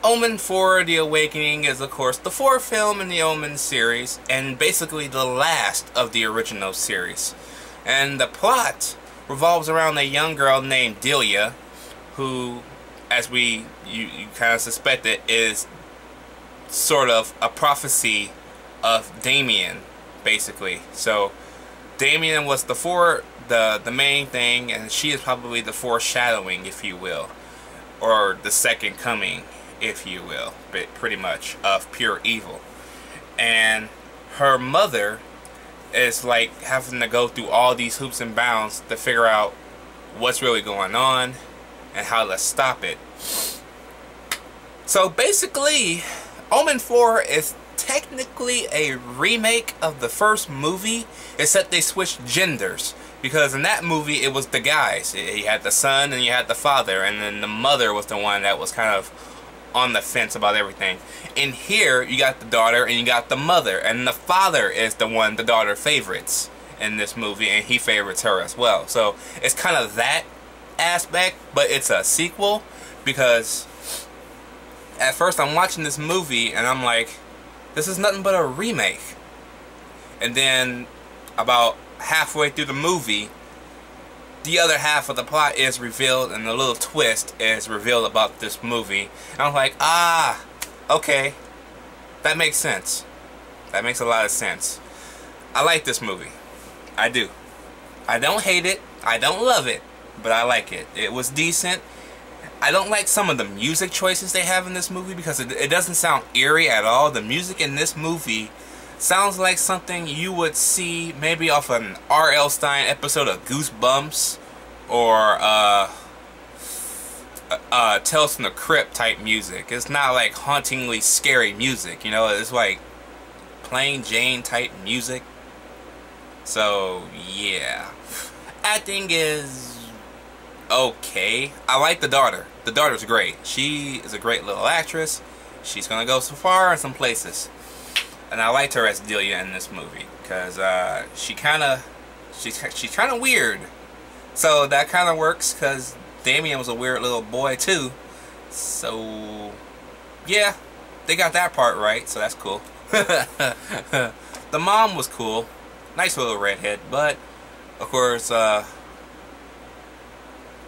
Omen 4 The Awakening is, of course, the fourth film in the Omen series, and basically the last of the original series. And the plot revolves around a young girl named Delia, who, as you kind of suspected, is sort of a prophecy of Damien, basically. So Damien was the main thing, and she is probably the foreshadowing, if you will, or the second coming, if you will, but pretty much, of pure evil. And her mother is like having to go through all these hoops and bounds to figure out what's really going on and how to stop it. So basically, Omen 4 is technically a remake of the first movie, except they switched genders. Because in that movie, it was the guys. You had the son and you had the father, and then the mother was the one that was kind of on the fence about everything. In here, you got the daughter and you got the mother, and the father is the one the daughter favorites in this movie, and he favorites her as well. So it's kind of that aspect, but it's a sequel, because at first I'm watching this movie and I'm like, this is nothing but a remake. And then about halfway through the movie, the other half of the plot is revealed, and a little twist is revealed about this movie. And I'm like, ah, okay, that makes sense. That makes a lot of sense. I like this movie. I do. I don't hate it. I don't love it. But I like it. It was decent. I don't like some of the music choices they have in this movie, because it doesn't sound eerie at all. The music in this movie sounds like something you would see maybe off an R.L. Stine episode of Goosebumps, or Tales from the Crypt type music. It's not like hauntingly scary music, you know. It's like plain Jane type music. So yeah, acting is okay. I like the daughter. The daughter's great. She is a great little actress. She's gonna go so far in some places. And I liked her as Delia in this movie, because she's kind of weird. So that kind of works, because Damien was a weird little boy too. So yeah, they got that part right, so that's cool. The mom was cool, nice little redhead, but of course,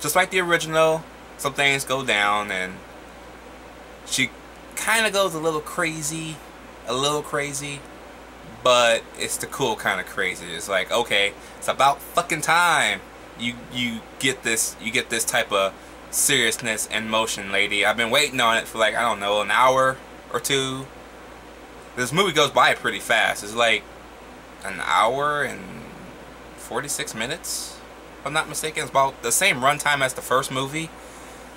just like the original, some things go down, and she kind of goes a little crazy, but it's the cool kind of crazy. It's like, okay, it's about fucking time you get this type of seriousness and motion, lady. I've been waiting on it for, like, I don't know, an hour or two. This movie goes by pretty fast. It's like an hour and 46 minutes, if I'm not mistaken. It's about the same runtime as the first movie.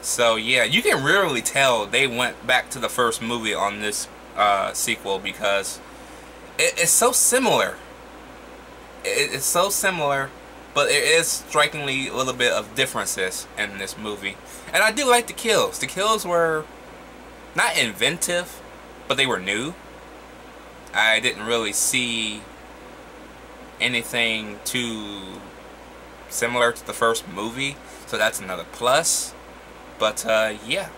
So yeah, you can really tell they went back to the first movie on this sequel, because it's so similar. It's so similar, but it is strikingly a little bit of differences in this movie. And I do like the kills. The kills were not inventive, but they were new. I didn't really see anything too similar to the first movie, so that's another plus. But yeah,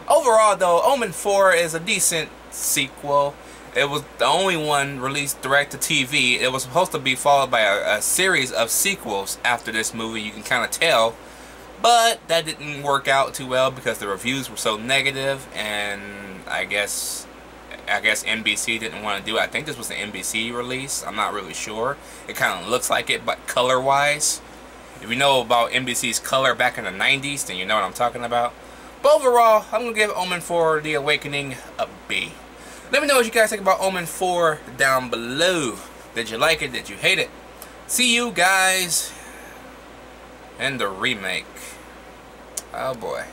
overall though, Omen 4 is a decent sequel. It was the only one released direct to TV. It was supposed to be followed by a series of sequels after this movie, you can kind of tell, but that didn't work out too well because the reviews were so negative, and I guess NBC didn't want to do it. I think this was an NBC release. I'm not really sure. It kind of looks like it, but color-wise, if you know about NBC's color back in the 90s, then you know what I'm talking about. But overall, I'm going to give Omen 4 The Awakening a B. Let me know what you guys think about Omen 4 down below. Did you like it? Did you hate it? See you guys in the remake. Oh boy.